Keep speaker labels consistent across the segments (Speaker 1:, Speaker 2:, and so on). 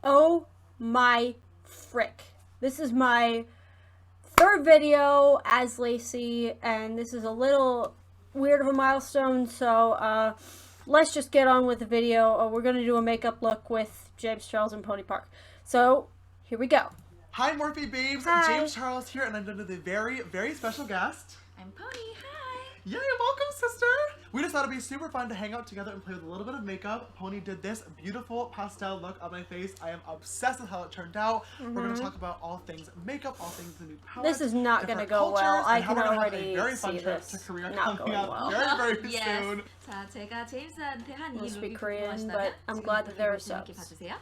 Speaker 1: Oh my frick. This is my third video as Lacie, and this is a little weird of a milestone, so let's just get on with the video. We're going to do a makeup look with James Charles and Pony Park. So, here we go.
Speaker 2: Hi Morphe babes,
Speaker 1: Hi.
Speaker 2: James Charles here, and I'm with a very, very special guest.
Speaker 3: I'm Pony, hi!
Speaker 2: Yay, welcome sister! We just thought it'd be super fun to hang out together and play with a little bit of makeup. Pony did this beautiful pastel look on my face. I am obsessed with how it turned out. We're going to talk about all things makeup, all things the new palette.
Speaker 1: This is not going to go well. I can already
Speaker 2: very fun
Speaker 1: see
Speaker 2: trip
Speaker 1: this
Speaker 2: to Korea
Speaker 1: not
Speaker 2: coming
Speaker 1: going
Speaker 2: up
Speaker 1: well.
Speaker 2: very, very
Speaker 3: Yes.
Speaker 2: soon.
Speaker 3: 자, 제가 제임스한테 한 이
Speaker 1: Must be
Speaker 3: 룩이
Speaker 1: Korean,
Speaker 3: 궁금하시다면
Speaker 1: but I'm glad that there are
Speaker 3: 재밌게
Speaker 1: subs.
Speaker 3: 봐주세요.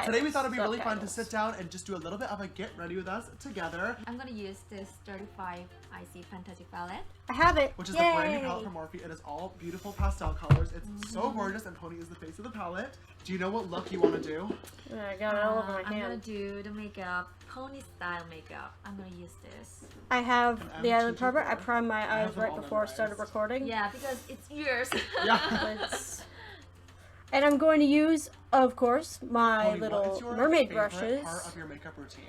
Speaker 2: Today we thought it'd be really fun to
Speaker 1: Subtitles.
Speaker 2: sit down and just do a little bit of a get ready with us together,
Speaker 3: I'm gonna use this 35 IC Fantastic palette.
Speaker 1: I have it.
Speaker 2: which is
Speaker 1: Yay.
Speaker 2: the brand new palette from Morphe. It is all beautiful pastel colors. It's so gorgeous, and Pony is the face of the palette. Do you know what look you want to do?
Speaker 1: I got it all over my
Speaker 3: I'm gonna
Speaker 1: hand.
Speaker 3: do the makeup, Pony style makeup. I'm gonna use this.
Speaker 1: I have
Speaker 2: An
Speaker 1: the eyelid
Speaker 2: M224.
Speaker 1: primer. I primed my
Speaker 2: have
Speaker 1: eyes
Speaker 2: them
Speaker 1: right
Speaker 2: all
Speaker 1: before I started
Speaker 2: memorized.
Speaker 1: recording.
Speaker 3: Yeah, because it's yours.
Speaker 2: Yeah.
Speaker 1: It's- And I'm going to use, of course, my
Speaker 2: Pony, what
Speaker 1: little
Speaker 2: is your
Speaker 1: mermaid
Speaker 2: favorite
Speaker 1: brushes.
Speaker 2: part of your makeup routine?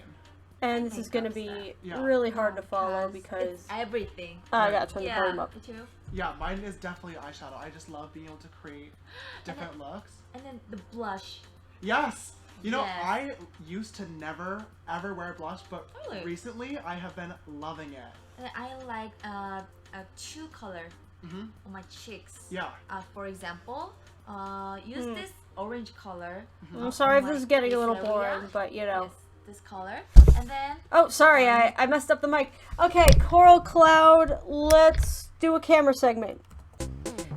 Speaker 1: And this is going to be
Speaker 2: Yeah.
Speaker 1: really hard to follow
Speaker 3: Because
Speaker 1: because
Speaker 3: it's everything.
Speaker 1: I got to turn the
Speaker 3: Yeah,
Speaker 1: volume up.
Speaker 3: me too.
Speaker 2: Yeah, mine is definitely eyeshadow. I just love being able to create different looks.
Speaker 3: And then the blush.
Speaker 2: Yes! You know,
Speaker 3: Yes.
Speaker 2: I used to never ever wear blush, but
Speaker 3: Really?
Speaker 2: recently I have been loving it.
Speaker 3: And I like a two color
Speaker 2: hmm
Speaker 3: on my cheeks.
Speaker 2: Yeah.
Speaker 3: For example, use this orange color.
Speaker 1: I'm sorry if
Speaker 3: on
Speaker 1: this is
Speaker 3: my
Speaker 1: getting a
Speaker 3: face
Speaker 1: little
Speaker 3: area.
Speaker 1: boring, but you know.
Speaker 3: Yes, this color. And then
Speaker 1: Oh, sorry, I messed up the mic. Okay, Coral Cloud, let's do a camera segment.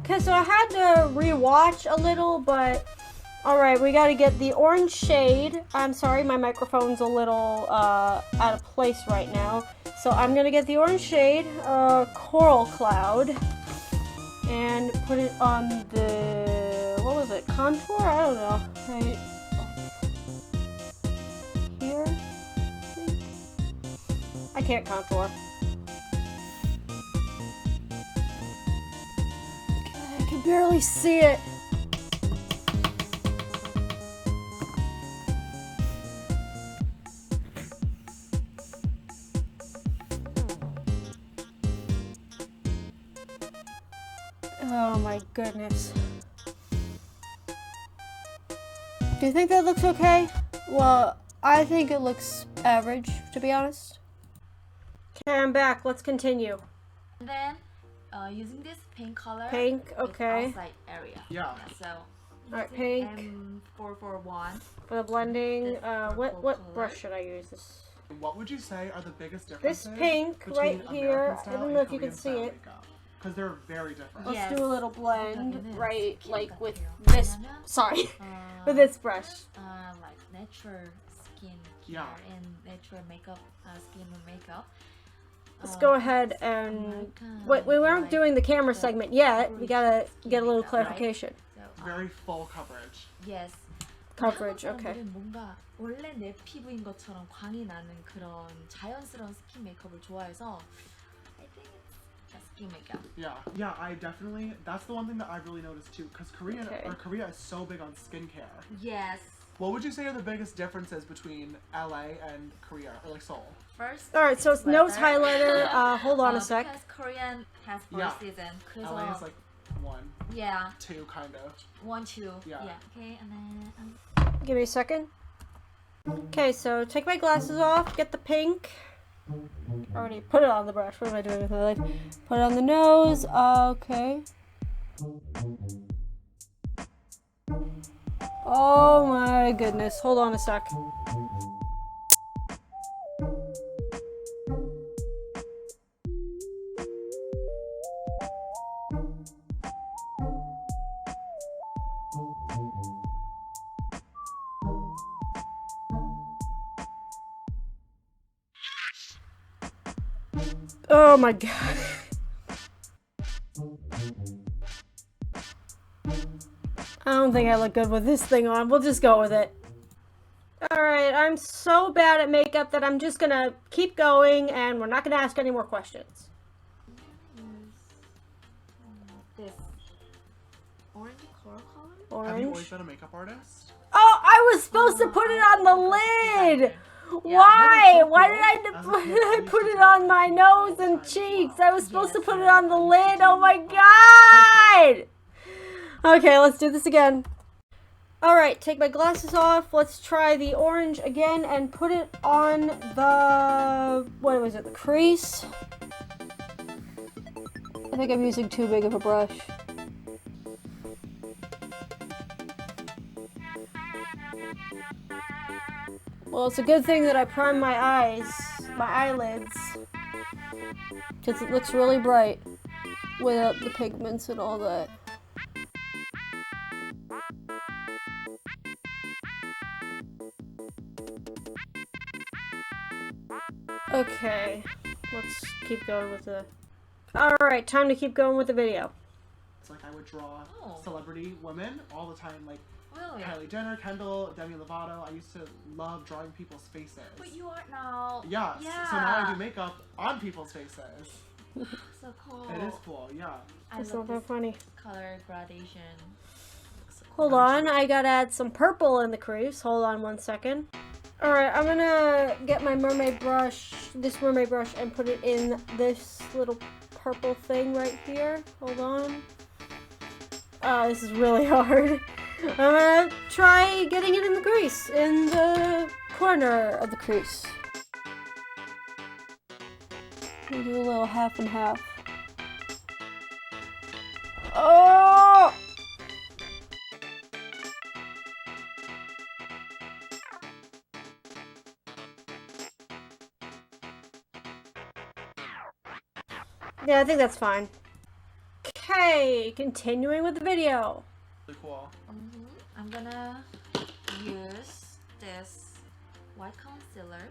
Speaker 1: Okay, so I had to rewatch a little, but alright, we gotta get the orange shade. I'm sorry, my microphone's a little out of place right now. So I'm gonna get the orange shade, Coral Cloud, and put it on the, what was it, contour? I don't know. Right here? I can't contour. I can barely see it. Oh my goodness. Do you think that looks okay? Well, I think it looks average, to be honest. Okay, I'm back. Let's continue.
Speaker 3: and then using this pink color.
Speaker 1: Pink,
Speaker 3: with
Speaker 1: okay.
Speaker 3: outside area.
Speaker 2: Yeah.
Speaker 3: So.
Speaker 1: Alright,
Speaker 3: using
Speaker 1: pink.
Speaker 3: M441.
Speaker 1: For the blending,
Speaker 3: This
Speaker 1: what
Speaker 3: purple
Speaker 1: brush
Speaker 3: color.
Speaker 1: should I use? This
Speaker 2: What would you say are the biggest differences
Speaker 1: pink
Speaker 2: between
Speaker 1: right
Speaker 2: American
Speaker 1: here, I
Speaker 2: style
Speaker 1: don't
Speaker 2: and
Speaker 1: know if you can
Speaker 2: Korean
Speaker 1: see
Speaker 2: style
Speaker 1: it.
Speaker 2: makeup? Because they're very different.
Speaker 1: Let's
Speaker 3: Yes.
Speaker 1: do a little blend
Speaker 3: 그러면은
Speaker 1: right
Speaker 3: 스킨
Speaker 1: like with
Speaker 3: 같아요.
Speaker 1: this.
Speaker 3: 왜냐면,
Speaker 1: Sorry,
Speaker 3: 어,
Speaker 1: with this brush.
Speaker 3: like natural skin care
Speaker 2: Yeah.
Speaker 3: and natural makeup, skin and makeup.
Speaker 1: Let's go ahead and wait. We weren't doing the camera segment yet. We gotta get a little clarification.
Speaker 2: Very full coverage.
Speaker 3: Yes.
Speaker 1: Coverage,
Speaker 3: 한국
Speaker 1: okay.
Speaker 3: 사람들은 뭔가 원래 내 피부인 것처럼 광이 나는 그런 자연스러운 스킨 메이크업을 좋아해서 I think it's a skin makeup.
Speaker 2: Yeah, I definitely. That's the one thing that I've really noticed too. Because
Speaker 1: Okay.
Speaker 2: Korea is so big on skincare.
Speaker 3: Yes.
Speaker 2: What would you say are the biggest differences between LA and Korea, or like Seoul?
Speaker 3: First.
Speaker 1: All right, so it's nose
Speaker 3: weather.
Speaker 1: highlighter. Hold on a sec.
Speaker 3: Because Korean has four
Speaker 2: Yeah.
Speaker 3: season. 그래서
Speaker 2: LA is like 1,
Speaker 3: yeah,
Speaker 2: 2 kind of.
Speaker 3: 1, 2.
Speaker 2: Yeah.
Speaker 3: Okay, and then
Speaker 1: Give me a second. Okay, so take my glasses off. Get the pink. Already put it on the brush. What am I doing with my life? Put it on the nose. Okay. Oh my goodness. Hold on a sec. Oh my god. I don't think I look good with this thing on. We'll just go with it. Alright, I'm so bad at makeup that I'm just gonna keep going and we're not gonna ask any more questions.
Speaker 3: this orange coral color.
Speaker 2: Have you always
Speaker 1: Orange.
Speaker 2: been a makeup artist?
Speaker 1: Oh, I was supposed to put put it on the lid.
Speaker 3: Yeah.
Speaker 1: Why?
Speaker 2: so
Speaker 1: Why
Speaker 2: cool.
Speaker 1: did I
Speaker 2: As a kid, I used
Speaker 1: put
Speaker 2: to
Speaker 1: it
Speaker 2: do
Speaker 1: on
Speaker 2: that
Speaker 1: my
Speaker 2: all
Speaker 1: nose
Speaker 2: the
Speaker 1: and
Speaker 2: time.
Speaker 1: cheeks? I was supposed to
Speaker 3: Yes.
Speaker 1: put it on the lid. Oh my god! Okay, let's do this again. Alright, take my glasses off. Let's try the orange again and put it on the... what was it? The crease? I think I'm using too big of a brush. Well, it's a good thing that I primed my eyes, my eyelids, because it looks really bright without the pigments and all that. Okay, let's keep going with the... Alright, time to keep going with the video.
Speaker 2: It's like I would draw
Speaker 3: Oh.
Speaker 2: celebrity women all the time, like
Speaker 3: Really?
Speaker 2: Kylie Jenner, Kendall, Demi Lovato. I used to love drawing people's faces.
Speaker 3: But you are now.
Speaker 2: Yes.
Speaker 3: Yeah.
Speaker 2: So now I do makeup on people's faces.
Speaker 3: So cool.
Speaker 2: It is cool, yeah.
Speaker 3: I
Speaker 1: It's
Speaker 3: love
Speaker 1: not that
Speaker 3: this
Speaker 1: funny.
Speaker 3: color gradation. Looks so
Speaker 1: Hold on, I gotta add some purple in the crease. Hold on 1 second. Alright, I'm gonna get my mermaid brush, this mermaid brush, and put it in this little purple thing right here. Hold on. This is really hard. I'm gonna try getting it in the crease, in the corner of the crease. We'll do a little half and half. Oh! Yeah, I think that's fine. Okay, continuing with the video.
Speaker 2: Really cool.
Speaker 3: I'm gonna use this white concealer.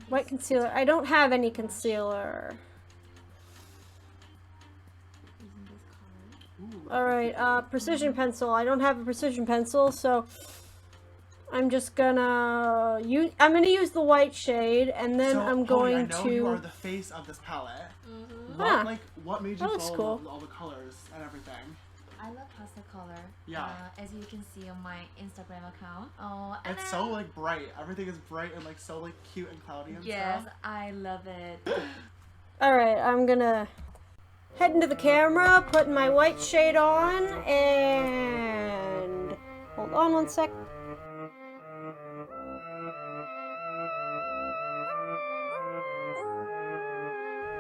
Speaker 1: White concealer. I don't have any concealer.
Speaker 3: Using this color.
Speaker 2: Ooh,
Speaker 1: Alright, precision pencil. I don't have a precision pencil, so I'm just gonna use the white shade, and then
Speaker 2: so,
Speaker 1: I'm
Speaker 2: Pony, I
Speaker 1: going
Speaker 2: know
Speaker 1: to...
Speaker 2: you are the face of this palette.
Speaker 1: Huh.
Speaker 2: What made you
Speaker 1: That looks
Speaker 2: follow
Speaker 1: cool.
Speaker 2: all the colors and everything?
Speaker 3: I love pastel color.
Speaker 2: Yeah.
Speaker 3: As you can see on my Instagram account. Oh, and
Speaker 2: It's
Speaker 3: then-
Speaker 2: so like bright. Everything is bright and like so like cute and cloudy and
Speaker 3: Yes,
Speaker 2: stuff.
Speaker 3: I love it.
Speaker 1: Alright, I'm gonna head into the camera, put my white shade on, and... hold on 1 sec.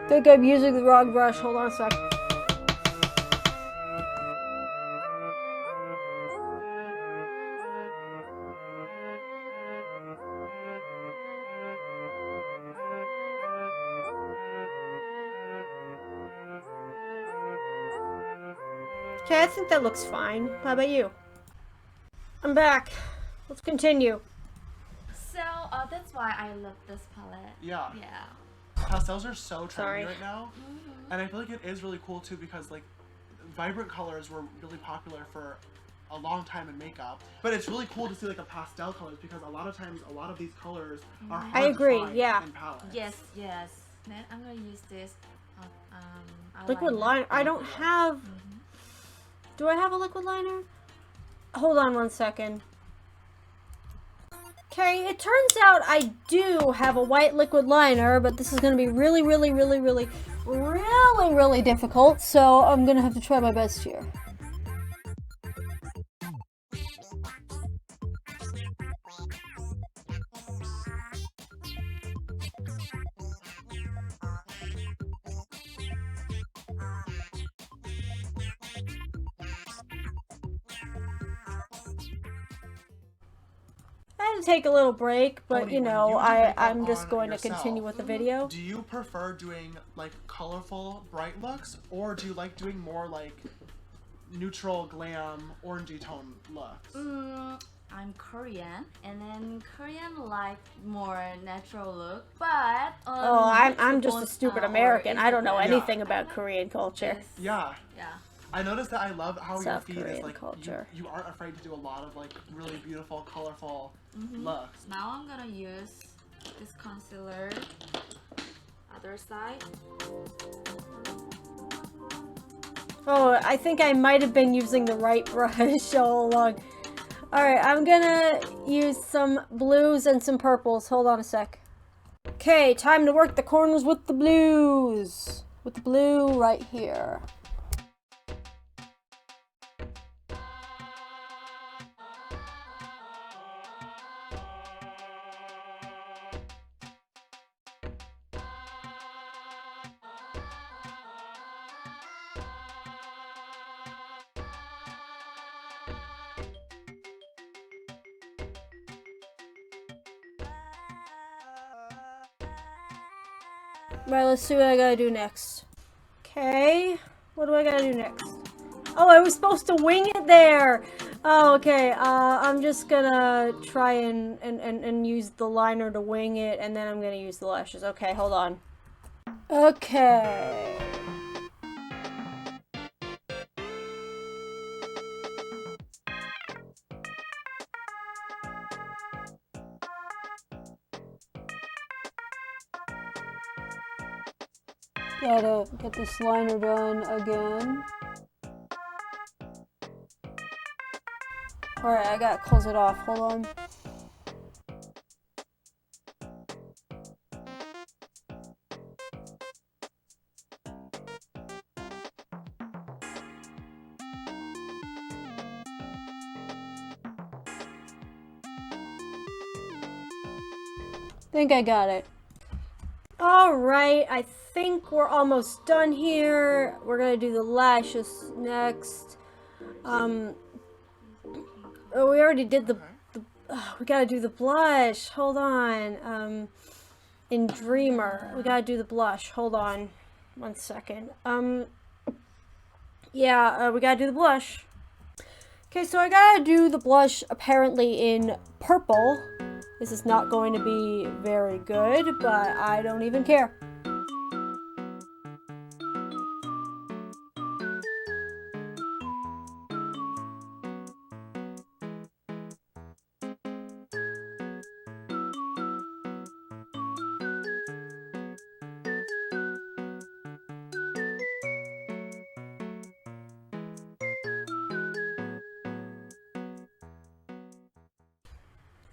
Speaker 1: I think I'm using the wrong brush. Hold on a sec. Okay, I think that looks fine. How about you? I'm back. Let's continue.
Speaker 3: So that's why I love this palette.
Speaker 2: Yeah.
Speaker 3: Yeah.
Speaker 2: Pastels are so trendy
Speaker 1: Sorry.
Speaker 2: right now. And I feel like it is really cool too because like vibrant colors were really popular for a long time in makeup. But it's really cool to see like a pastel colors because a lot of times a lot of these colors are hard
Speaker 1: I agree,
Speaker 2: to find
Speaker 1: yeah.
Speaker 2: in palettes.
Speaker 3: Yes, yes. Then I'm gonna use this
Speaker 1: Liquid liner. I don't have... Do I have a liquid liner? Hold on 1 second. Okay, it turns out I do have a white liquid liner, but this is going to be really, really, really, really, really, really difficult, so I'm going to have to try my best here. I had to take a little break, but
Speaker 2: Tony,
Speaker 1: you
Speaker 2: when
Speaker 1: know,
Speaker 2: you do makeup
Speaker 1: I'm just
Speaker 2: on
Speaker 1: going to
Speaker 2: yourself,
Speaker 1: continue with the video.
Speaker 2: Do you prefer doing like colorful, bright looks, or do you like doing more like neutral, glam, orangey tone looks?
Speaker 3: I'm Korean, and then Korean like more natural look, but
Speaker 1: Oh, I'm just a stupid American. I don't know
Speaker 2: Yeah.
Speaker 1: anything about Korean culture.
Speaker 2: Yeah.
Speaker 3: Yeah.
Speaker 2: I noticed that I love how your
Speaker 1: South
Speaker 2: feed is
Speaker 1: Korean
Speaker 2: like
Speaker 1: culture.
Speaker 2: you aren't afraid to do a lot of like really beautiful, colorful looks.
Speaker 3: Now I'm gonna use this concealer. Other side.
Speaker 1: Oh, I think I might have been using the right brush all along. Alright, I'm gonna use some blues and some purples. Hold on a sec. Okay, time to work the corners with the blues. With the blue right here. Right, let's see what I gotta do next. Okay, what do I gotta do next? Oh, I was supposed to wing it there! Oh, okay, I'm just gonna try and use the liner to wing it, and then I'm gonna use the lashes. Okay, hold on. Okay. Gotta get this liner done again. Alright, I gotta close it off. Hold on. Think I got it. Alright, I think we're almost done here. We're gonna do the lashes next. Oh, we already did we gotta do the blush. Hold on. In Dreamer, we gotta do the blush. Hold on. 1 second. Yeah, we gotta do the blush. Okay, so I gotta do the blush apparently in purple. This is not going to be very good, but I don't even care.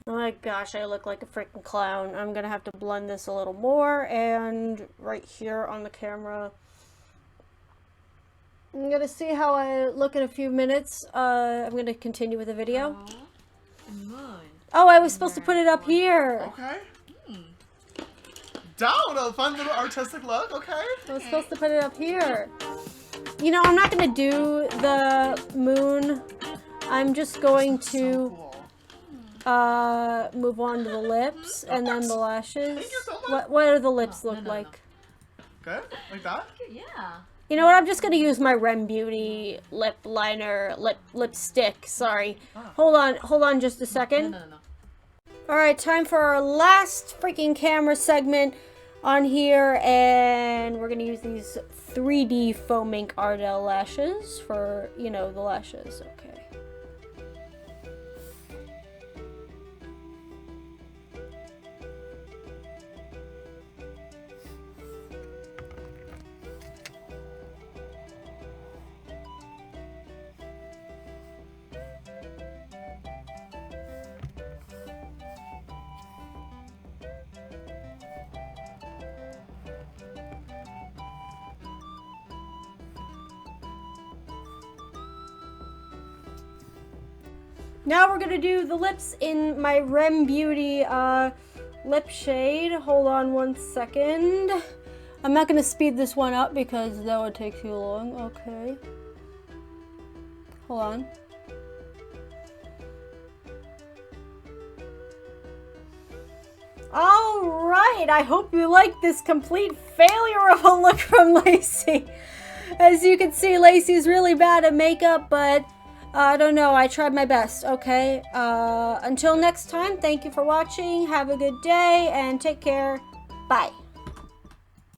Speaker 1: Oh my gosh, I look like a freaking clown. I'm gonna have to blend this a little more, and right here on the camera. I'm gonna see how I look in a few minutes. I'm gonna continue with the video. Oh, I was supposed to put it up here.
Speaker 2: Okay. Down, a fun little artistic look, okay?
Speaker 1: I was supposed to put it up here. You know, I'm not gonna do the moon. I'm just going to move on to the lips and then the lashes.
Speaker 2: Thank you so much.
Speaker 1: What do the lips look like?
Speaker 2: Good? Like that?
Speaker 3: Yeah.
Speaker 1: You know what? I'm just gonna use my Rem Beauty lip liner, lipstick. Sorry. Hold on just a second.
Speaker 3: No.
Speaker 1: All right, time for our last freaking camera segment on here, and we're gonna use these 3D foam ink Ardell lashes for, you know, the lashes. Okay. Now we're gonna do the lips in my Rem Beauty lip shade. Hold on 1 second. I'm not gonna speed this one up because that would take too long. Okay. Hold on. Alright, I hope you like this complete failure of a look from Lacie. As you can see, Lacie's really bad at makeup, but I don't know, I tried my best, okay? Until next time, thank you for watching, have a good day, and take care. Bye.